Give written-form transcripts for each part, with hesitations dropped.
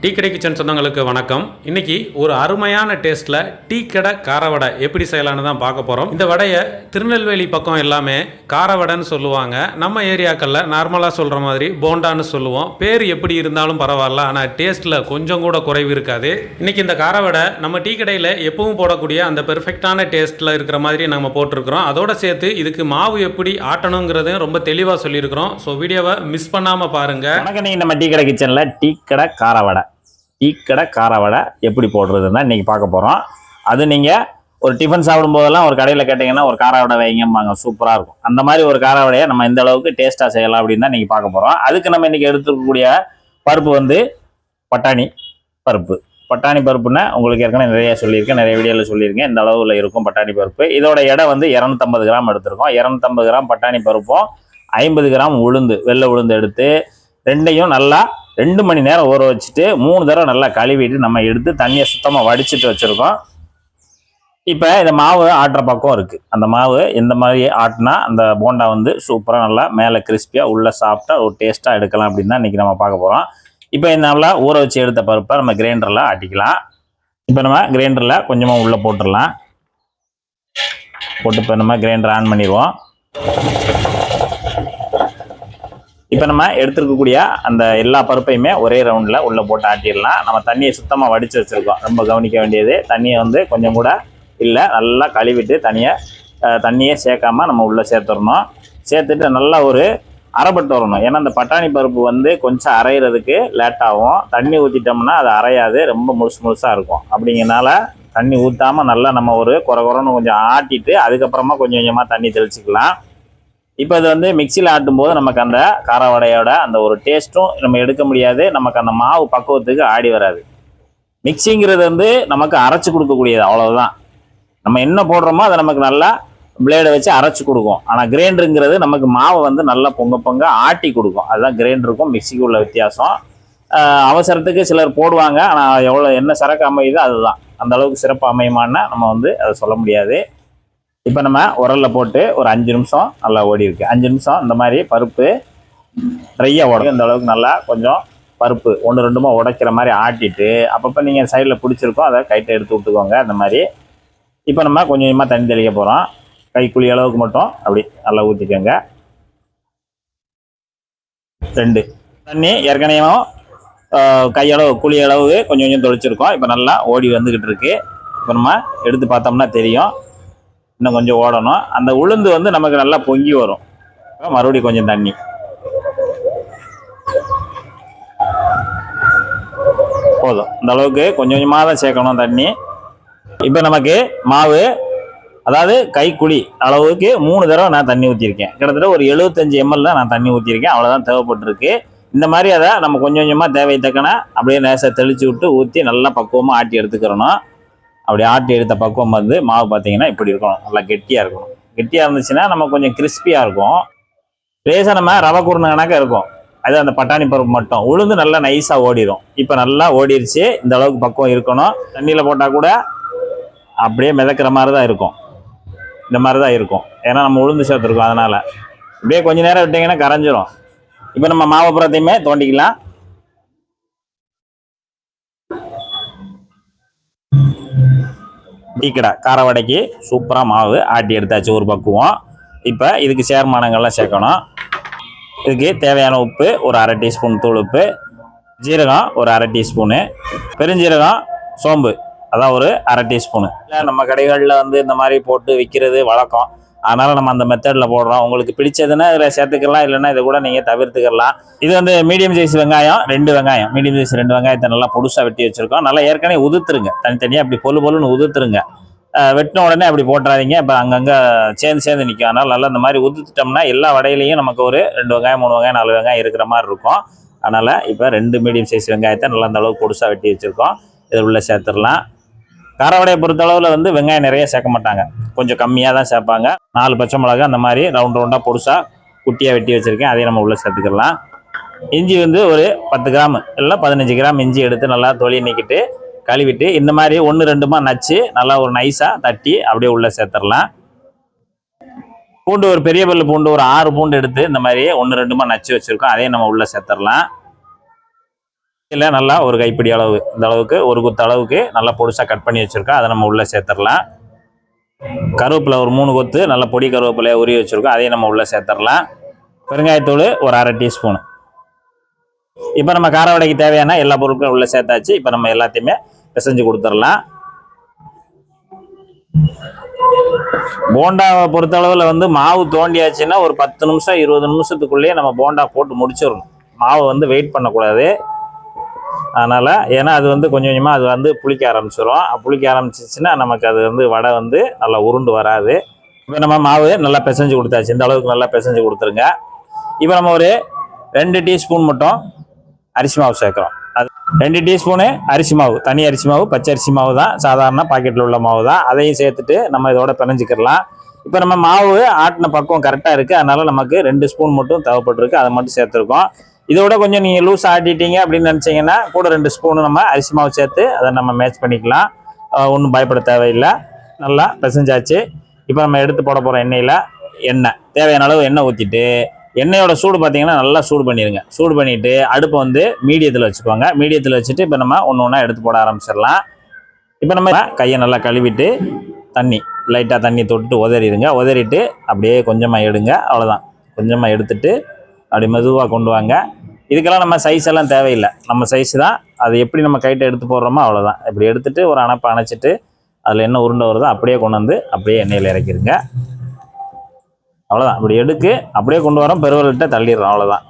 Tea கடை kitchen சொந்தங்களுக்கு வணக்கம். இன்னைக்கு ஒரு அருமையான டேஸ்ட்டில் டீ கடை கார வடை எப்படி செய்யலான்னு தான் பார்க்க போகிறோம். இந்த வடையை திருநெல்வேலி பக்கம் எல்லாமே கார வடைன்னு சொல்லுவாங்க. நம்ம ஏரியாக்களில் நார்மலாக சொல்கிற மாதிரி போண்டான்னு சொல்லுவோம். பேர் எப்படி இருந்தாலும் பரவாயில்ல, ஆனால் டேஸ்ட்டில் கொஞ்சம் கூட குறைவு இருக்காது. இன்னைக்கு இந்த கார வடை நம்ம டீ கடையில் எப்பவும் போடக்கூடிய அந்த பெர்ஃபெக்டான டேஸ்ட்டில் இருக்கிற மாதிரி நம்ம போட்டிருக்கிறோம். அதோட சேர்த்து இதுக்கு மாவு எப்படி ஆட்டணுங்கிறதையும் ரொம்ப தெளிவாக சொல்லியிருக்கிறோம். ஸோ வீடியோவை மிஸ் பண்ணாமல் பாருங்கள். வணக்கம். நீங்கள் நம்ம டீ கடை கிச்சனில் டீ கடை கார வடை எப்படி போடுறதுன்னா இன்றைக்கி பார்க்க போகிறோம். அது நீங்கள் ஒரு டிஃபன் சாப்பிடும்போதெல்லாம் ஒரு கடையில் கேட்டிங்கன்னா ஒரு கார வடை வைங்கம்பாங்க, சூப்பராக இருக்கும். அந்த மாதிரி ஒரு கார வடையை நம்ம இந்த அளவுக்கு டேஸ்ட்டாக செய்யலாம் அப்படின்னு தான் இன்றைக்கி பார்க்க போகிறோம். அதுக்கு நம்ம இன்றைக்கி எடுத்துக்கக்கூடிய பருப்பு வந்து பட்டாணி பருப்புன்னா உங்களுக்கு ஏற்கனவே நிறைய சொல்லியிருக்கேன், நிறைய வீடியோவில் சொல்லியிருக்கேன். இந்த அளவில் இருக்கும் பட்டாணி பருப்பு. இதோட எடை வந்து 250 கிராம் எடுத்திருக்கோம். 250 கிராம் பட்டாணி பருப்பும் 50 கிராம் வெள்ளை உளுந்து எடுத்து ரெண்டையும் நல்லா 2 மணி நேரம் ஊற வச்சுட்டு 3 தடவை நல்லா கழுவிட்டு நம்ம எடுத்து தண்ணியை சுத்தமாக வடிச்சிட்டு வச்சுருக்கோம். இப்போ இந்த மாவு ஆட்டுற பக்கம் இருக்குது. அந்த மாவு இந்த மாதிரி ஆட்டினா அந்த போண்டா வந்து சூப்பராக நல்லா மேலே கிறிஸ்பியாக உள்ள சாப்பிட்டா ஒரு டேஸ்ட்டாக எடுக்கலாம் அப்படின்னு தான் இன்றைக்கி நம்ம பார்க்க போகிறோம். இப்போ இந்த நல்லா ஊற வச்சு எடுத்த பருப்பை நம்ம கிரைண்டரில் ஆட்டிக்கலாம். இப்போ நம்ம கிரைண்டரில் கொஞ்சமாக உள்ளே போட்டுடலாம். போட்டு இப்போ நம்ம கிரைண்டர் ஆன் பண்ணிடுவோம். இப்போ நம்ம எடுத்துருக்கக்கூடிய அந்த எல்லா பருப்பையுமே ஒரே ரவுண்டில் உள்ளே போட்டு ஆட்டிடலாம். நம்ம தண்ணியை சுத்தமாக வடித்து வச்சுருக்கோம். ரொம்ப கவனிக்க வேண்டியது, தண்ணியை வந்து கொஞ்சம் கூட இல்லை, நல்லா கழுவிட்டு தண்ணியே சேர்க்காமல் நம்ம உள்ளே சேர்த்துடணும். சேர்த்துட்டு நல்லா ஒரு அரைப்பட்டு வரணும். ஏன்னா அந்த பட்டாணி பருப்பு வந்து கொஞ்சம் அரைகிறதுக்கு லேட்டாகும். தண்ணி ஊற்றிட்டோம்னா அது அரையாது, ரொம்ப முழுசாக இருக்கும். அப்படிங்கிறனால தண்ணி ஊற்றாமல் நல்லா நம்ம ஒரு குறைன்னு கொஞ்சம் ஆட்டிட்டு அதுக்கப்புறமா கொஞ்சம் கொஞ்சமாக தண்ணி தெளிச்சிக்கலாம். இப்போ இது வந்து மிக்சியில் ஆட்டும்போது நமக்கு அந்த கார வடையோட அந்த ஒரு டேஸ்ட்டும் நம்ம எடுக்க முடியாது. நமக்கு அந்த மாவு பக்குவத்துக்கு ஆடி வராது. மிக்சிங்கிறது வந்து நமக்கு அரைச்சி கொடுக்கக்கூடியது, அவ்வளவுதான். நம்ம என்ன போடுறோமோ அதை நமக்கு நல்லா பிளேடை வச்சு அரைச்சி கொடுக்கும். ஆனால் கிரைண்டருங்கிறது நமக்கு மாவை வந்து நல்லா பொங்க ஆட்டி கொடுக்கும். அதுதான் கிரைண்டருக்கும் மிக்சிக்கு உள்ள வித்தியாசம். அவசரத்துக்கு சிலர் போடுவாங்க, ஆனால் என்ன சரக்கு அமையுதோ அதுதான். அந்த அளவுக்கு சிறப்பு அமையுமான்னா நம்ம வந்து அதை சொல்ல முடியாது. இப்போ நம்ம உரலில் போட்டு ஒரு 5 நிமிஷம் நல்லா ஓடி இருக்கு. 5 நிமிஷம் இந்த மாதிரி பருப்பு ட்ரையாக உடக்கும். இந்த அளவுக்கு நல்லா கொஞ்சம் பருப்பு 1-2 உடைக்கிற மாதிரி ஆட்டிட்டு அப்பப்போ நீங்கள் சைடில் பிடிச்சிருக்கோம் அதை கைட்டை எடுத்து விட்டுக்கோங்க. அந்த மாதிரி இப்போ நம்ம கொஞ்சம் கொஞ்சமாக தண்ணி தெளிக்க போகிறோம். கைக்குழி அளவுக்கு மட்டும் அப்படி நல்லா ஊற்றிக்கோங்க. 2 தண்ணி ஏற்கனவே கையளவு குழி அளவு கொஞ்சம் தெளிச்சிருக்கோம். இப்போ நல்லா ஓடி வந்துக்கிட்டு இருக்கு. இப்போ நம்ம எடுத்து பார்த்தோம்னா தெரியும், இன்னும் கொஞ்சம் ஓடணும். அந்த உளுந்து வந்து நமக்கு நல்லா பொங்கி வரும். மறுபடியும் கொஞ்சம் தண்ணி போதும். இந்த அளவுக்கு கொஞ்சம் கொஞ்சமாக தான் சேர்க்கணும் தண்ணி. இப்போ நமக்கு மாவு, அதாவது கைக்குழி அளவுக்கு 3 தடவை நான் தண்ணி ஊற்றிருக்கேன். கிட்டத்தட்ட ஒரு 75 ml தான் நான் தண்ணி ஊற்றிருக்கேன். அவ்வளோதான் தேவைப்பட்டிருக்கு. இந்த மாதிரி அதை நம்ம கொஞ்சம் கொஞ்சமாக தேவை தக்கன அப்படியே நேச தெளித்து விட்டு ஊற்றி நல்லா பக்குவமாக ஆட்டி எடுத்துக்கிறணும். அப்படி ஆட்டி எடுத்த பக்குவம் வந்து மாவு பார்த்தீங்கன்னா இப்படி இருக்கணும், நல்லா கெட்டியாக இருக்கணும். கெட்டியாக இருந்துச்சுன்னா நம்ம கொஞ்சம் கிறிஸ்பியாக இருக்கும். லேசாக நம்ம ரவை குருணை கணக்காக இருக்கும். அது அந்த பட்டாணி பருப்பு மட்டும். உளுந்து நல்லா நைஸாக ஓடிடும். இப்போ நல்லா ஓடிடுச்சு. இந்த அளவுக்கு பக்குவம் இருக்கணும். தண்ணியில் போட்டால் கூட அப்படியே மிதக்கிற மாதிரி தான் இருக்கும். இந்த மாதிரி தான் இருக்கும், ஏன்னா நம்ம உளுந்து சேர்த்துருக்கோம். அதனால் அப்படியே கொஞ்சம் நேரம் விட்டிங்கன்னா கரைஞ்சிரும். இப்போ நம்ம மாவு புறத்தையுமே தோண்டிக்கலாம். டீ கடை கார வடைக்கு சூப்பராக மாவு ஆட்டி எடுத்தாச்சு ஒரு பக்குவம். இப்போ இதுக்கு சேர்மானங்கள்லாம் சேர்க்கணும். இதுக்கு தேவையான உப்பு ஒரு 1/2 டீஸ்பூன் தூள் உப்பு, ஜீரகம் ஒரு 1/2 டீஸ்பூனு, பெருஞ்சீரகம், சோம்பு அதான் ஒரு 1/2 டீஸ்பூனு. இல்லை நம்ம கடைகளில் வந்து இந்த மாதிரி போட்டு விற்கிறது வழக்கம். அதனால் நம்ம அந்த மெத்தடில் போடுறோம். உங்களுக்கு பிடிச்சதுன்னா இதில் சேர்த்துக்கலாம், இல்லைன்னா இதை கூட நீங்கள் தவிர்த்துக்கலாம். இது வந்து மீடியம் சைஸ் வெங்காயம் 2 வெங்காயம், மீடியம் சைஸ் 2 வெங்காயத்தை நல்லா பொடுசாக வெட்டி வச்சுருக்கோம். நல்லா ஏற்கனவே உதுத்துருங்க, தனித்தனியாக அப்படி பொல்லுன்னு உதுத்துருங்க. வெட்டின உடனே அப்படி போட்டுறாதீங்க, இப்போ அங்கங்கே சேர்ந்து நிற்கும். அதனால் நல்லா இந்த மாதிரி உதுத்துட்டோம்னா எல்லா வடையிலையும் நமக்கு ஒரு 2 வெங்காயம் 3 வெங்காயம் 4 வெங்காயம் இருக்கிற மாதிரி இருக்கும். அதனால் இப்போ 2 மீடியம் சைஸ் வெங்காயத்தை நல்லா அந்த அளவுக்கு பொடுசாக வெட்டி வச்சுருக்கோம். இதில் உள்ள சேர்த்துடலாம். கார வடையை பொறுத்தளவில் வந்து வெங்காயம் நிறைய சேர்க்க மாட்டாங்க, கொஞ்சம் கம்மியாக தான் சேர்ப்பாங்க. 4 பச்சை மிளகா அந்த மாதிரி ரவுண்டாக பொடுசாக குட்டியாக வெட்டி வச்சுருக்கேன், அதையும் நம்ம உள்ளே சேர்த்துக்கலாம். இஞ்சி வந்து ஒரு 10 கிராம் இல்லை 15 கிராம் இஞ்சி எடுத்து நல்லா தொலி நீக்கிட்டு கழுவிட்டு இந்த மாதிரி 1-2 நச்சு நல்லா ஒரு நைஸாக தட்டி அப்படியே உள்ளே சேர்த்துடலாம். பூண்டு ஒரு பெரிய பல்லு பூண்டு ஒரு 6 பூண்டு எடுத்து இந்த மாதிரி 1-2 நச்சு வச்சுருக்கோம், அதையும் நம்ம உள்ளே சேர்த்துடலாம். இல்லை நல்லா ஒரு கைப்பிடி அளவு இந்த அளவுக்கு ஒரு குத்து அளவுக்கு நல்லா பொடிசாக கட் பண்ணி வச்சுருக்கோம். அதை நம்ம உள்ளே சேர்த்துடலாம். கருவேப்பிலை ஒரு 3 கொத்து நல்ல பொடி கருவேப்பிலையை உரி வச்சுருக்கோம். அதையும் நம்ம உள்ளே சேர்த்துடலாம். பெருங்காயத்தூள் ஒரு 1/2 டீஸ்பூன். இப்போ நம்ம கார வடைக்கு தேவையான எல்லா பொருட்களும் உள்ளே சேர்த்தாச்சு. இப்போ நம்ம எல்லாத்தையுமே பிசைஞ்சு கொடுத்துடலாம். போண்டாவை பொறுத்தளவில் வந்து மாவு தோண்டியாச்சுன்னா ஒரு 10 நிமிஷம் 20 நிமிஷத்துக்குள்ளேயே நம்ம போண்டா போட்டு முடிச்சிடணும். மாவை வந்து வெயிட் பண்ணக்கூடாது. அதனால் ஏன்னா அது வந்து கொஞ்சம் கொஞ்சமாக அது வந்து புளிக்க ஆரம்பிச்சிடும். புளிக்க ஆரம்பிச்சிச்சுன்னா நமக்கு அது வந்து வடை வந்து நல்லா உருண்டு வராது. இப்போ நம்ம மாவு நல்லா பிசைஞ்சு கொடுத்தாச்சு. இந்த அளவுக்கு நல்லா பிசைஞ்சு கொடுத்துருங்க. இப்போ நம்ம ஒரு 2 டீஸ்பூன் மட்டும் அரிசி மாவு சேர்க்குறோம். அது 2 டீஸ்பூனு அரிசி மாவு, தனி அரிசி மாவு, பச்சை அரிசி மாவு தான், சாதாரண பாக்கெட்டில் உள்ள மாவு தான். அதையும் சேர்த்துட்டு நம்ம இதோட பிணைஞ்சிக்கிடலாம். இப்போ நம்ம மாவு ஆட்டின பக்குவம் கரெக்டாக இருக்குது. அதனால் நமக்கு 2 ஸ்பூன் மட்டும் தேவைப்பட்டிருக்கு. அதை மட்டும் சேர்த்துருக்கோம். இதோட கொஞ்சம் நீங்கள் லூஸ் ஆட்டிட்டீங்க அப்படின்னு நினச்சிங்கன்னா கூட 2 ஸ்பூனு நம்ம அரிசி மாவு சேர்த்து அதை நம்ம மேட்ச் பண்ணிக்கலாம். ஒன்றும் பயப்பட தேவையில்லை. நல்லா பிசைஞ்சாச்சு. இப்போ நம்ம எடுத்து போட போகிற எண்ணெயில் எண்ணெய் தேவையான அளவு எண்ணெய் ஊற்றிட்டு, எண்ணெயோட சூடு பார்த்தீங்கன்னா நல்லா சூடு பண்ணிடுங்க. சூடு பண்ணிவிட்டு அடுப்பை வந்து மீடியத்தில் வச்சுக்கோங்க. மீடியத்தில் வச்சுட்டு இப்போ நம்ம ஒன்று ஒன்றா எடுத்து போட ஆரம்பிச்சிடலாம். இப்போ நம்ம கையை நல்லா கழுவிட்டு லைட்டாக தண்ணி தொட்டு உதறிடுங்க. உதறிட்டு அப்படியே கொஞ்சமாக எடுங்க. அவ்வளோதான். கொஞ்சமாக எடுத்துட்டு அப்படி மெதுவாக கொண்டு வாங்க. இதுக்கெல்லாம் நம்ம சைஸ் எல்லாம் தேவையில்லை. நம்ம சைஸ் தான். அது எப்படி நம்ம கைட்டை எடுத்து போடுறோமோ அவ்வளோதான். இப்படி எடுத்துட்டு ஒரு அணைப்பை அணைச்சிட்டு அதில் என்ன உருண்டை வருதோ அப்படியே கொண்டு வந்து அப்படியே எண்ணெயில் இறக்கிடுங்க. அவ்வளோதான். இப்படி எடுக்கு அப்படியே கொண்டு வரோம், பெருவர்கிட்ட தள்ளிடுறோம். அவ்வளோதான்.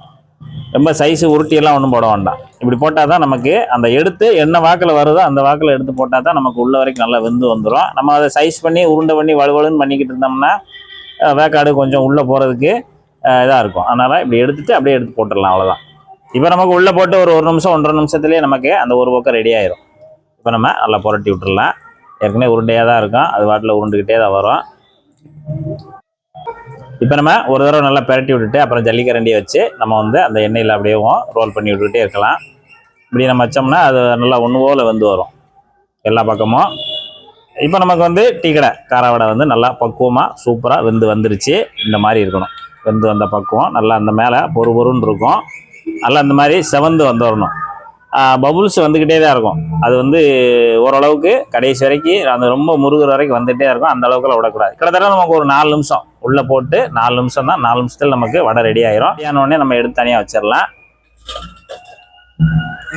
ரொம்ப சைஸு உருட்டியெல்லாம் ஒன்றும் போட வேண்டாம். இப்படி போட்டால் தான் நமக்கு அந்த எடுத்து என்ன வாக்கில் வருதோ அந்த வாக்கில் எடுத்து போட்டால் தான் நமக்கு உள்ள வரைக்கும் நல்லா வெந்து வந்துடும். நம்ம அதை சைஸ் பண்ணி உருண்டை பண்ணி வலுவலுன்னு பண்ணிக்கிட்டு இருந்தோம்னா வேக்காடு கொஞ்சம் உள்ளே போகிறதுக்கு இதாக இருக்கும். அதனால் இப்படி எடுத்துட்டு அப்படியே எடுத்து போட்டுடலாம். அவ்வளோதான். இப்போ நமக்கு உள்ளே போட்டு ஒரு 1 நிமிஷம் 1.5 நிமிஷத்துலேயே நமக்கு அந்த ஒரு பக்கம் ரெடி ஆயிரும். இப்போ நம்ம நல்லா புரட்டி விட்டுடலாம். ஏற்கனவே உருண்டையாக தான் இருக்கும். அது வாட்டில் உருண்டுக்கிட்டே தான் வரும். இப்போ நம்ம ஒரு தடவை நல்லா பிரட்டி விட்டுட்டு அப்புறம் ஜல்லிக்கரண்டியை வச்சு நம்ம வந்து அந்த எண்ணெயில் அப்படியே ரோல் பண்ணி விட்டுக்கிட்டே இருக்கலாம். இப்படி நம்ம வச்சோம்னா அது நல்லா ஒன்று போல் வந்து வரும் எல்லா பக்கமும். இப்போ நமக்கு வந்து டீ கடை கார வடை வந்து நல்லா பக்குவமாக சூப்பராக வந்துருச்சு. இந்த மாதிரி இருக்கணும். வெந்து வந்த பக்குவம் நல்லா அந்த மேலே பொறுன்னு இருக்கும். நல்லா இந்த மாதிரி செவந்து வந்துடணும். பபுள்ஸ் வந்துக்கிட்டே தான் இருக்கும். அது வந்து ஓரளவுக்கு கடைசி வரைக்கும் அந்த ரொம்ப முருகிற வரைக்கும் வந்துகிட்டே இருக்கும். அந்த அளவுக்குலாம் விடக்கூடாது. கிட்டத்தட்ட நமக்கு ஒரு 4 நிமிஷம் உள்ளே போட்டு 4 நிமிஷம் தான். 4 நிமிஷத்தில் நமக்கு வடை ரெடி ஆயிரும். ரெடியானோடனே நம்ம எடுத்து தனியாக வச்சிடலாம்.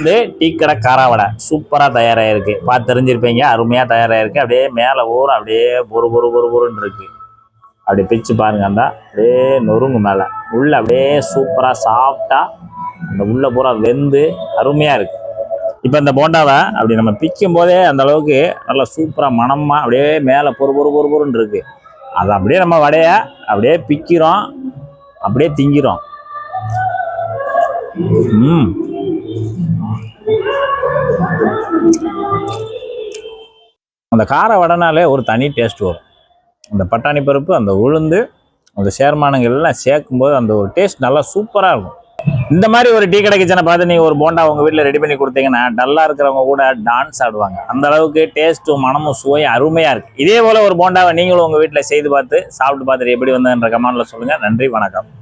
இது டீ கடை காரா வடை சூப்பராக தயாராகிருக்கு. பார்த்து தெரிஞ்சிருப்பீங்க. அருமையாக தயாராகிருக்கு. அப்படியே மேலே ஊரம் அப்படியே பொறுன்னு இருக்குது. அப்படி பிச்சு பாருங்க. அந்த அப்படியே நொறுங்கு மேலே உள்ள அப்படியே சூப்பராக சாஃப்டாக அந்த உள்ள பூரா வெந்து அருமையாக இருக்குது. இப்போ இந்த போண்டாவை அப்படி நம்ம பிக்கும் போதே அந்த அளவுக்கு நல்லா சூப்பராக மணமாக அப்படியே மேலே பொறுன்னு இருக்குது. அதை அப்படியே நம்ம வடைய அப்படியே பிக்கிறோம், அப்படியே திங்கிறோம். அந்த கார வடைனாலே ஒரு தனி டேஸ்ட் வரும். அந்த பட்டாணி பருப்பு, அந்த உளுந்து, அந்த சேர்மானங்கள் எல்லாம் சேர்க்கும்போது அந்த ஒரு டேஸ்ட் நல்லா சூப்பராக இருக்கும். இந்த மாதிரி ஒரு டீ கடை கிச்சனை பார்த்து நீங்கள் ஒரு போண்டா உங்கள் வீட்டில் ரெடி பண்ணி கொடுத்தீங்கன்னா டல்லாக இருக்கிறவங்க கூட டான்ஸ் ஆடுவாங்க. அந்த அளவுக்கு டேஸ்ட்டும் மனமும் சுவையும் அருமையாக இருக்குது. இதே போல் ஒரு போண்டாவை நீங்களும் உங்கள் வீட்டில் செய்து பார்த்து சாப்பிட்டு பார்த்துட்டு எப்படி வந்ததுன்ற கமெண்ட்டில் சொல்லுங்கள். நன்றி, வணக்கம்.